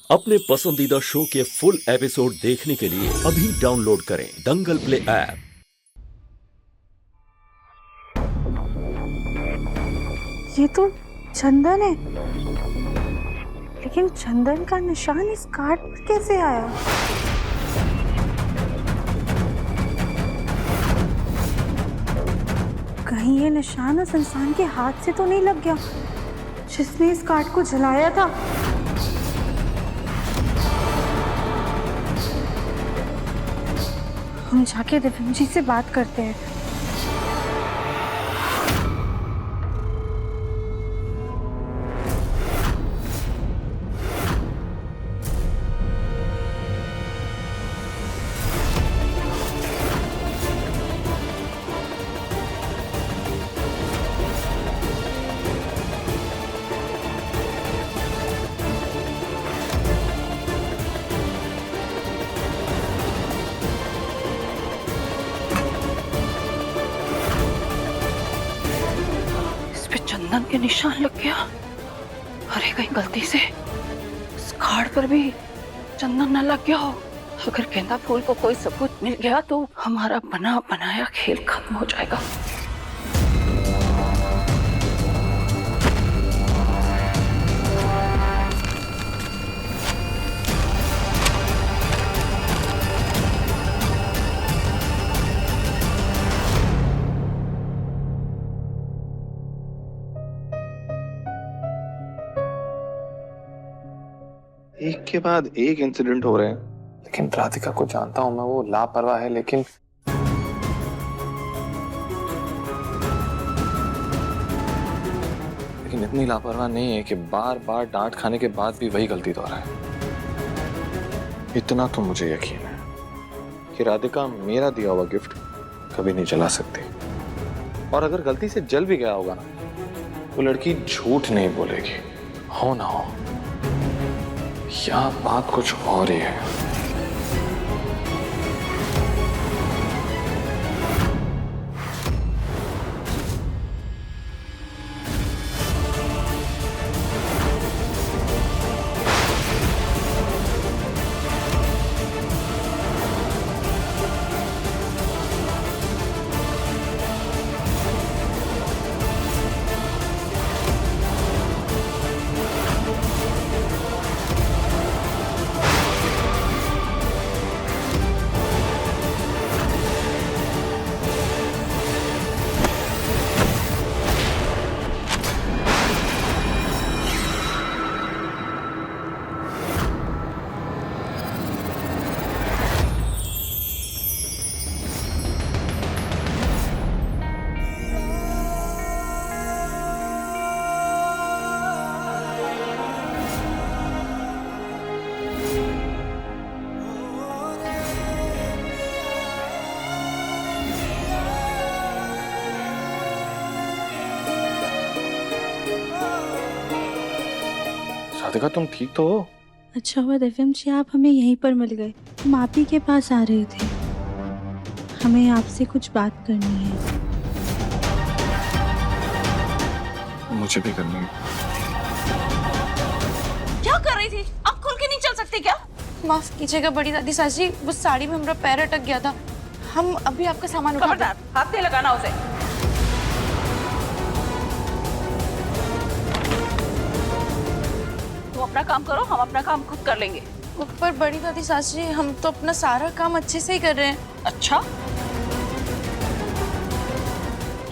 अपने पसंदीदा शो के फुल एपिसोड देखने के लिए अभी डाउनलोड करें दंगल प्ले ऐप। ये तो चंदन है, लेकिन चंदन का निशान इस कार्ड पर कैसे आया? कहीं ये निशान उस इंसान के हाथ से तो नहीं लग गया जिसने इस कार्ड को जलाया था? हम जाके दिव्यम जी से बात करते हैं। चंदन के निशान लग गया। अरे कहीं गलती से इस कार्ड पर भी चंदन न लग गया हो। अगर गेंदा फूल को कोई सबूत मिल गया तो हमारा बना बनाया खेल खत्म हो जाएगा। एक के बाद एक इंसिडेंट हो रहे हैं, लेकिन राधिका को जानता हूं मैं, वो लापरवाह है, लेकिन इतनी लापरवाह नहीं है कि बार बार डांट खाने के बाद भी वही गलती दोहराए। इतना तो मुझे यकीन है कि राधिका मेरा दिया हुआ गिफ्ट कभी नहीं जला सकती, और अगर गलती से जल भी गया होगा ना, वो लड़की झूठ नहीं बोलेगी, हो ना हो। या बात कुछ और ही है। राधिका तुम ठीक तो हो? अच्छा हुआ दिव्यम जी आप हमें यहीं पर मिल गए। हम आप ही के पास आ रहे थे, हमें आपसे कुछ बात करनी है। मुझे भी करनी है। क्या कर रही थी? आप खुल के नहीं चल सकते क्या? माफ कीजिएगा बड़ी दादी साजी, वो साड़ी में हमारा पैर अटक गया था। हम अभी आपका सामान उठा। खबरदार, हाथ नहीं लगाना उसे। तुम अपना काम करो, हम अपना काम खुद कर लेंगे। पर बड़ी दादी साजी, हम तो अपना सारा काम अच्छे से ही कर रहे हैं। अच्छा,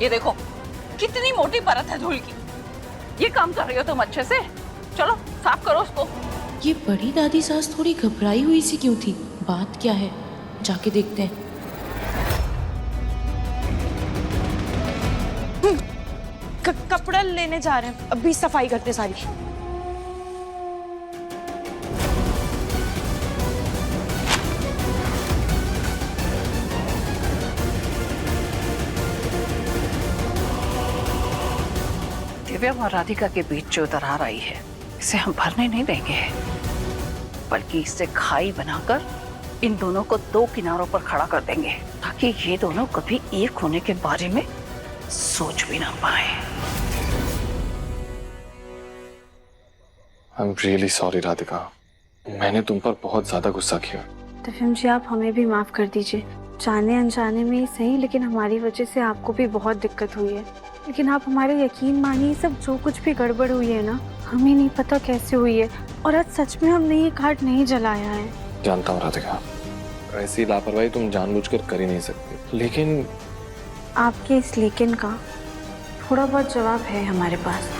ये देखो कितनी मोटी परत है धूल की। ये काम कर रही हो तुम अच्छे से? चलो साफ करो उसको। ये बड़ी दादी सास थोड़ी घबराई हुई सी क्यों थी? बात क्या है, जाके देखते हैं। कपड़ा लेने जा रहे हैं, अभी सफाई करते सारी। दिव्यम और राधिका के बीच जो दरार आई है, इसे हम भरने नहीं देंगे, बल्कि इससे खाई बनाकर इन दोनों को दो किनारों पर खड़ा कर देंगे, ताकि ये दोनों कभी एक होने के बारे में सोच भी ना पाए। I am really sorry Radhika, मैंने तुम पर बहुत ज्यादा गुस्सा किया। दिव्यम जी आप हमें भी माफ कर दीजिए, जाने अनजाने में ही सही, लेकिन हमारी वजह से आपको भी बहुत दिक्कत हुई है। लेकिन आप हमारे यकीन मानिए, सब जो कुछ भी गड़बड़ हुई है ना, हमें नहीं पता कैसे हुई है, और आज सच में हमने ये कार्ड नहीं जलाया है। जानता हूँ राधिका, ऐसी लापरवाही तुम जानबूझकर कर ही नहीं सकती, लेकिन आपके इस लेकिन का थोड़ा बहुत जवाब है हमारे पास।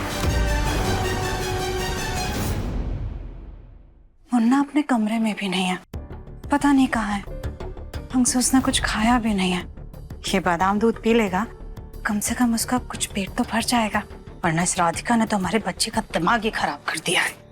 मुन्ना अपने कमरे में भी नहीं है, पता नहीं कहाँ है। ढंग से उसने कुछ खाया भी नहीं है। ये बादाम दूध पी लेगा, कम से कम उसका कुछ पेट तो भर जाएगा, वरना इस राधिका ने तो हमारे बच्चे का दिमाग ही खराब कर दिया है।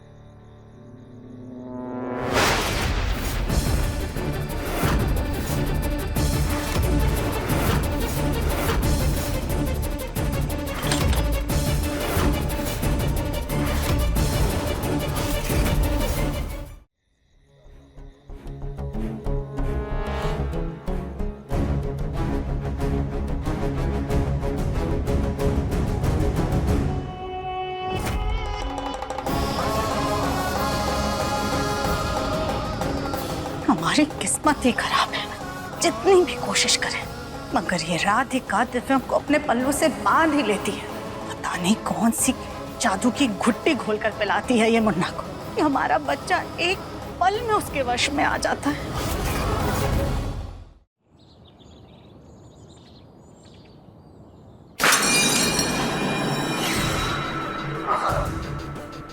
हमारी किस्मत ही खराब है, जितनी भी कोशिश करें, मगर ये राधिका दिव्यम को अपने पल्लू से बांध ही लेती है। पता नहीं कौन सी जादू की घुट्टी घोलकर पिलाती है ये मुन्ना को, कि हमारा बच्चा एक पल में उसके वश में आ जाता है।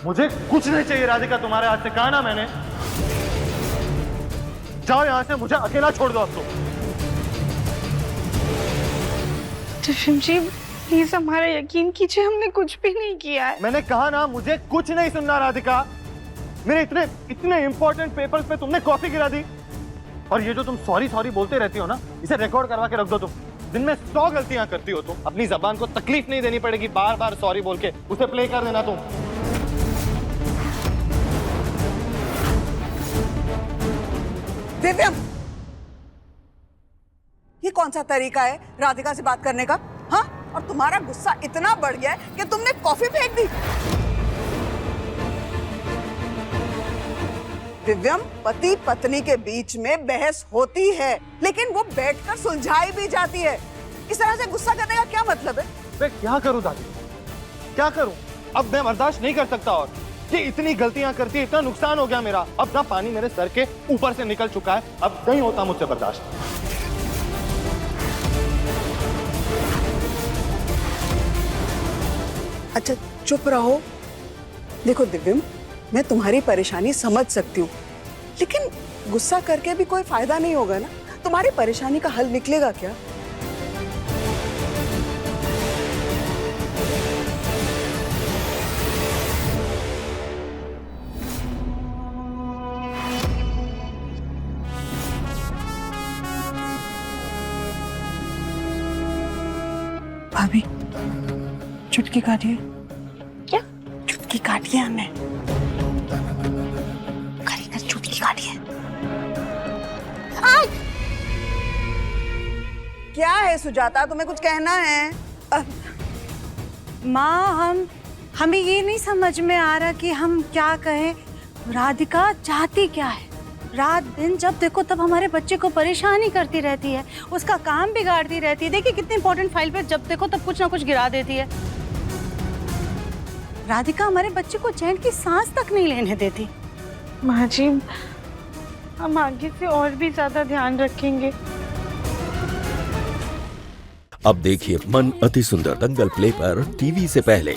मुझे कुछ नहीं चाहिए राधिका तुम्हारे हाथ से, कहा ना मैंने। जाओ यहाँ से, मुझे अकेला छोड़ दो अब तो। दिव्यम जी प्लीज हमारा यकीन कीजिए, हमने कुछ भी नहीं किया है। मैंने कहा ना, मुझे कुछ नहीं सुनना राधिका। मेरे इतने इतने इंपॉर्टेंट पेपर्स पे तुमने कॉफी गिरा दी, और ये जो तुम सॉरी सॉरी बोलते रहती हो ना, इसे रिकॉर्ड करवा के रख दो। तुम दिन में 100 गलतियां करती हो, तुम अपनी जबान को तकलीफ नहीं देनी पड़ेगी बार बार सॉरी बोल के, उसे प्ले कर देना तुम। दिव्यम, ये कौन सा तरीका है राधिका से बात करने का? हाँ, और तुम्हारा गुस्सा इतना बढ़ गया है कि तुमने कॉफी फेंक दी। दिव्यम, पति पत्नी के बीच में बहस होती है, लेकिन वो बैठकर सुलझाई भी जाती है। इस तरह से गुस्सा करने का क्या मतलब है? मैं क्या करूं दादी, क्या करूं? अब मैं बर्दाश्त नहीं कर सकता, और कि इतनी गलतियां करती है, इतना नुकसान हो गया मेरा। अब ना पानी मेरे सर के ऊपर से निकल चुका है, अब नहीं होता मुझसे बर्दाश्त। अच्छा चुप रहो। देखो दिव्यम, मैं तुम्हारी परेशानी समझ सकती हूँ, लेकिन गुस्सा करके भी कोई फायदा नहीं होगा ना। तुम्हारी परेशानी का हल निकलेगा क्या? भाभी चुटकी काटिए। क्या? चुटकी काटिए, हमें खरीदकर चुटकी काटिए। क्या है सुजाता, तुम्हें कुछ कहना है? माँ, हमें ये नहीं समझ में आ रहा कि हम क्या कहें। राधिका चाहती क्या है? रात दिन जब देखो तब हमारे बच्चे को परेशान ही करती रहती है, उसका काम बिगाड़ती रहती है। देखिए कितनी इंपॉर्टेंट फाइल पे जब देखो तब कुछ ना कुछ गिरा देती है। राधिका हमारे बच्चे को चैन की सांस तक नहीं लेने देती। माँ जी, हम आगे से और भी ज्यादा ध्यान रखेंगे। अब देखिए मन अति सुंदर दंगल प्ले पर टीवी से पहले।